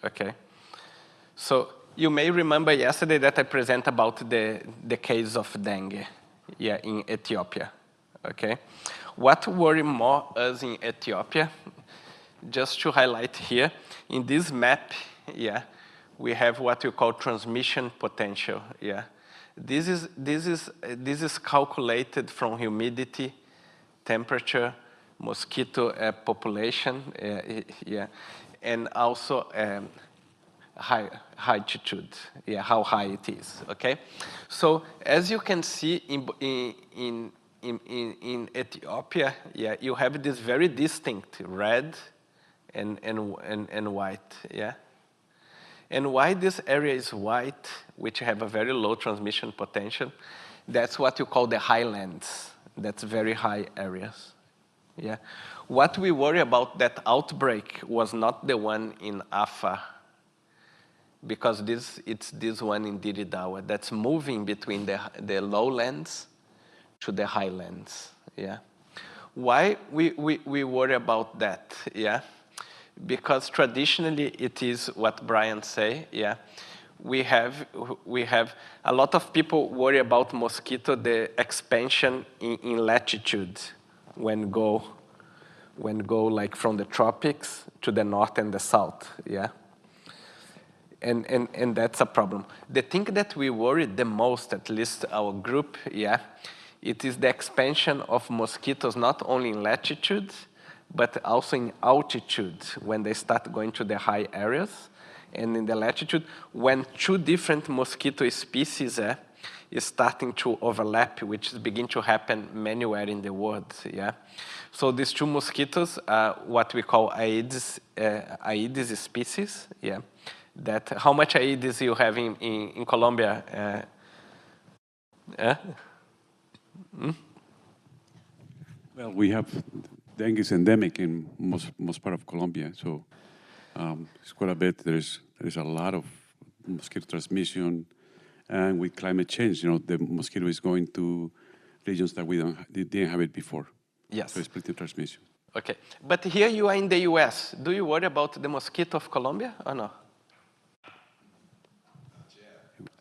Okay. So you may remember yesterday that I presented about the case of dengue, in Ethiopia. Okay. What worry more us in Ethiopia? Just to highlight here, in this map, we have what we call transmission potential. This is calculated from humidity, temperature, mosquito population, and also high altitude, how high it is. Okay, so as you can see in Ethiopia, you have this very distinct red and white, And why this area is white, which have a very low transmission potential, that's what you call the highlands. That's very high areas, What we worry about that outbreak was not the one in Afar, because it's this one in Diridawa that's moving between the lowlands to the highlands, Why we worry about that, Because traditionally it is what Brian say, We have a lot of people worry about mosquito, the expansion in latitude when go like from the tropics to the north and the south, And that's a problem. The thing that we worry the most, at least our group, it is the expansion of mosquitoes not only in latitude, but also in altitude when they start going to the high areas, and in the latitude when two different mosquito species is starting to overlap, which is beginning to happen anywhere in the world. So these two mosquitoes are what we call Aedes species. That how much Aedes you have in Colombia? Well, we have dengue is endemic in most part of Colombia, so it's quite a bit. There's a lot of mosquito transmission, and with climate change, the mosquito is going to regions that didn't have it before. Yes. So it's pretty transmission. Okay, but here you are in the U.S. Do you worry about the mosquito of Colombia or no?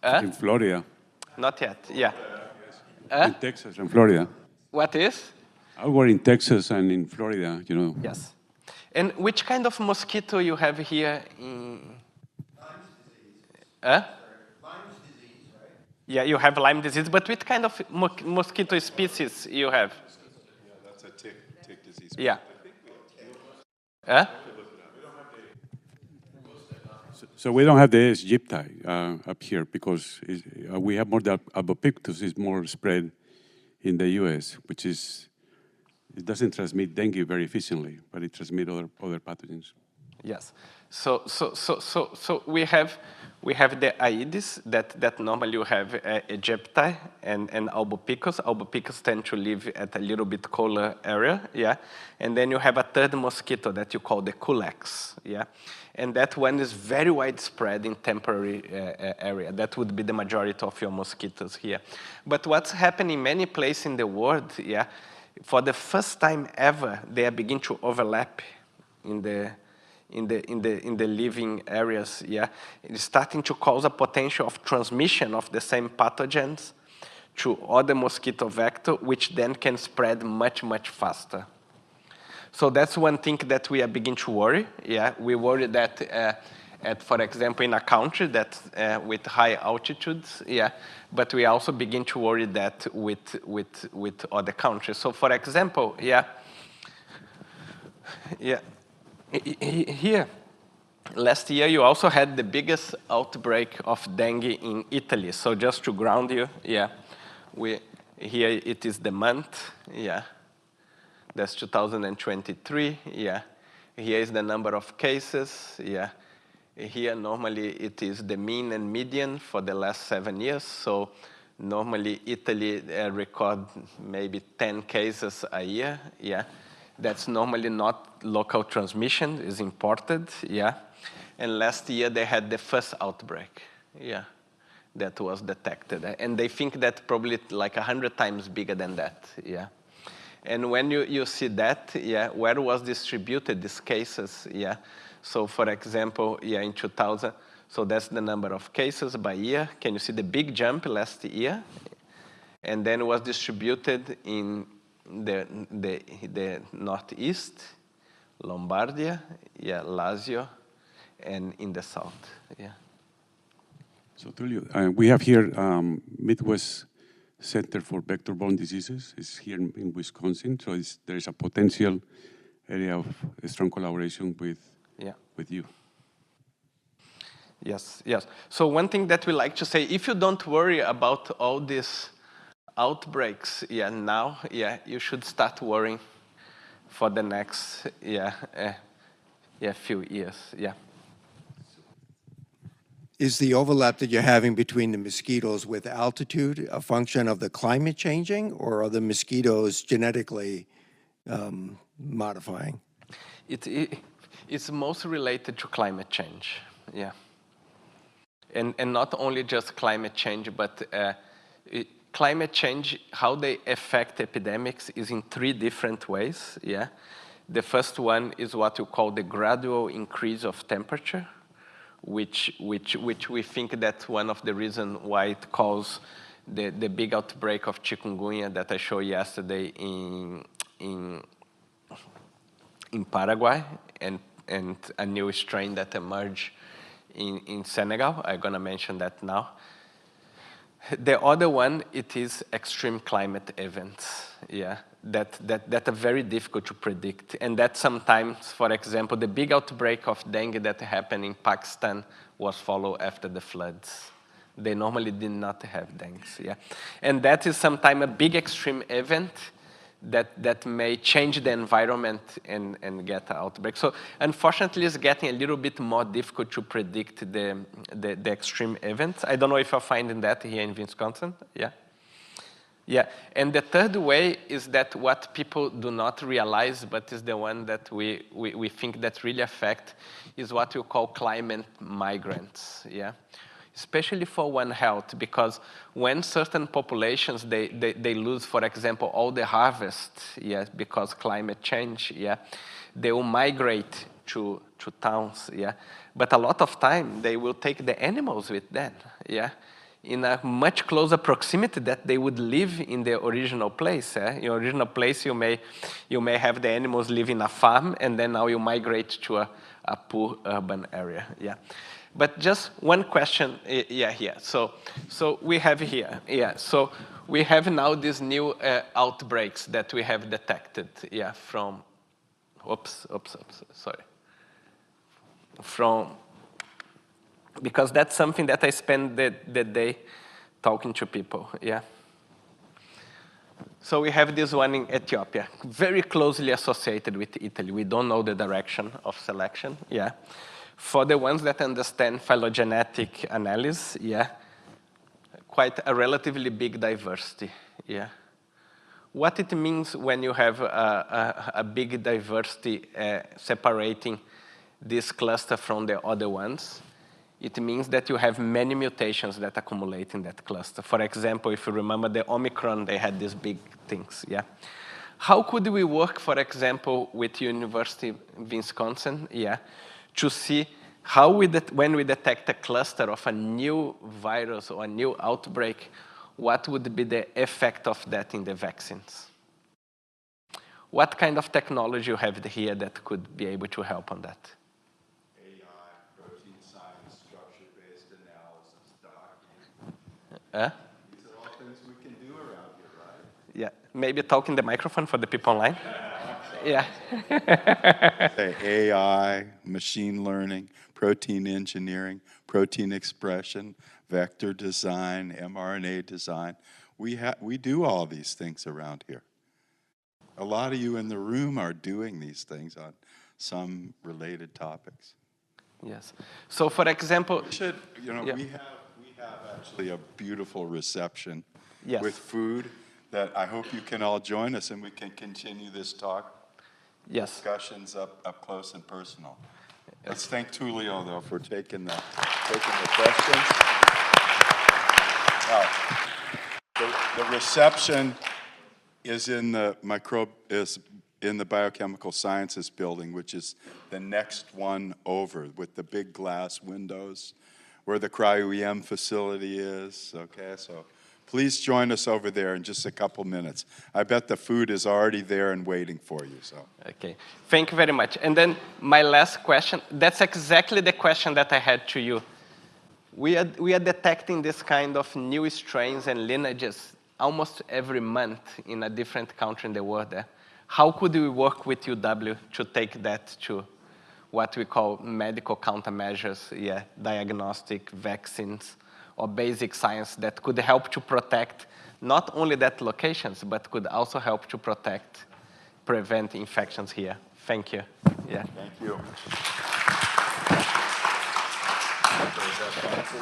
In Florida. Not yet. In Texas and Florida. What is? I work in Texas and in Florida, Yes. And which kind of mosquito you have here in? Lyme's disease. Lyme's disease, right? Yeah, you have Lyme disease, but which kind of mosquito species you have? That's a tick disease. Yeah. So we don't have the Aedes aegypti up here because we have more the Albopictus is more spread in the U.S., which is it doesn't transmit dengue very efficiently, but it transmits other pathogens. Yes. So we have the Aedes that normally you have Aegypti and Albopicus. Albopicus tend to live at a little bit colder area, And then you have a third mosquito that you call the Culex, And that one is very widespread in temporary area. That would be the majority of your mosquitoes here. But what's happening in many places in the world, for the first time ever, they are beginning to overlap in the living areas, It's starting to cause a potential of transmission of the same pathogens to other mosquito vector, which then can spread much, much faster. So that's one thing that we are beginning to worry, We worry that, for example, in a country that with high altitudes, But we also begin to worry that with other countries. So, for example, Here, last year you also had the biggest outbreak of dengue in Italy. So just to ground you, Here it is the month, yeah. That's 2023, yeah. Here is the number of cases, yeah. Here normally it is the mean and median for the last 7 years. So normally Italy record maybe 10 cases a year, yeah. That's normally not local transmission, is imported, yeah. And last year they had the first outbreak, yeah, that was detected. And they think that probably like 100 times bigger than that, yeah. And when you see that, yeah, where was distributed these cases, yeah. So for example, yeah, in 2000, so that's the number of cases by year. Can you see the big jump last year? And then it was distributed in the Northeast, Lombardia, yeah, Lazio, and in the South, yeah. So Tulio, we have here Midwest Center for Vector-Borne Diseases. It's here in Wisconsin, so there is a potential area of strong collaboration with you. Yes, yes. So one thing that we like to say, if you don't worry about all these outbreaks, yeah, now, yeah, you should start worrying for the next, few years, yeah. Is the overlap that you're having between the mosquitoes with altitude a function of the climate changing, or are the mosquitoes genetically modifying? It's most related to climate change, yeah. And not only just climate change, but climate change, how they affect epidemics is in 3 different ways, yeah. The first one is what you call the gradual increase of temperature, which we think that's one of the reasons why it caused the big outbreak of chikungunya that I showed yesterday in Paraguay, and a new strain that emerged in Senegal. I'm gonna mention that now. The other one, it is extreme climate events, yeah, that are very difficult to predict. And that sometimes, for example, the big outbreak of dengue that happened in Pakistan was followed after the floods. They normally did not have dengue, yeah. And that is sometimes a big extreme event that may change the environment and get an outbreak. So unfortunately, it's getting a little bit more difficult to predict the extreme events. I don't know if you're finding that here in Wisconsin, yeah? Yeah, and the third way is that what people do not realize, but is the one that we think that really affect, is what you call climate migrants, yeah? Especially for One Health, because when certain populations, they lose, for example, all the harvest, yeah, because climate change, yeah, they will migrate to towns, yeah. But a lot of time, they will take the animals with them, yeah, in a much closer proximity that they would live in the original place. In your original place, you may have the animals live in a farm, and then now you migrate to a poor urban area, yeah. But just one question, yeah, here. So we have here, yeah. So we have now these new outbreaks that we have detected, yeah, from, sorry. Because that's something that I spend the day talking to people, yeah. So we have this one in Ethiopia, very closely associated with Italy. We don't know the direction of selection, yeah. For the ones that understand phylogenetic analysis, yeah, quite a relatively big diversity, yeah. What it means when you have a big diversity separating this cluster from the other ones, it means that you have many mutations that accumulate in that cluster. For example, if you remember the Omicron, they had these big things, yeah. How could we work, for example, with University of Wisconsin, yeah, to see how when we detect a cluster of a new virus or a new outbreak, what would be the effect of that in the vaccines? What kind of technology you have here that could be able to help on that? AI, protein science, structure-based analysis, document. These are all things we can do around here, right? Yeah, maybe talk in the microphone for the people online. Yeah. Say AI, machine learning, protein engineering, protein expression, vector design, mRNA design. we do all these things around here. A lot of you in the room are doing these things on some related topics. Yes. So, for example, We should, you know, Yeah. we have actually a beautiful reception Yes. with food that I hope you can all join us and we can continue this talk, yes. discussions up close and personal. Let's thank Tulio, though, for taking the questions. Now, the reception is in the Biochemical Sciences building, which is the next one over with the big glass windows where the cryo-EM facility is, okay? So please join us over there in just a couple minutes. I bet the food is already there and waiting for you, so. Okay, thank you very much. And then my last question, that's exactly the question that I had to you. We are detecting this kind of new strains and lineages almost every month in a different country in the world. How could we work with UW to take that to what we call medical countermeasures, diagnostic, vaccines, or basic science that could help to protect not only that locations, but could also help to prevent infections here? Thank you. Yeah. Thank you.